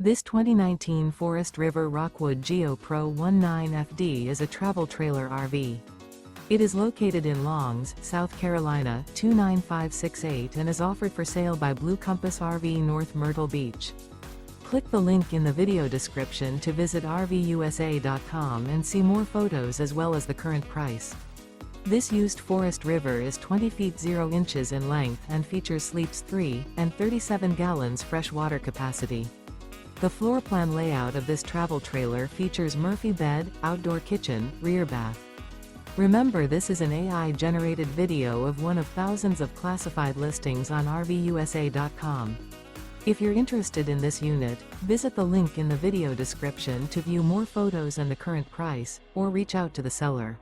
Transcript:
This 2019 Forest River Rockwood Geo Pro 19FD is a travel trailer RV. It is located in Longs, South Carolina 29568 and is offered for sale by Blue Compass RV North Myrtle Beach. Click the link in the video description to visit RVUSA.com and see more photos as well as the current price. This used Forest River is 20 feet 0 inches in length and features sleeps 3 and 37 gallons fresh water capacity. The floor plan layout of this travel trailer features Murphy bed, outdoor kitchen, rear bath. Remember, this is an AI-generated video of one of thousands of classified listings on RVUSA.com. If you're interested in this unit, visit the link in the video description to view more photos and the current price, or reach out to the seller.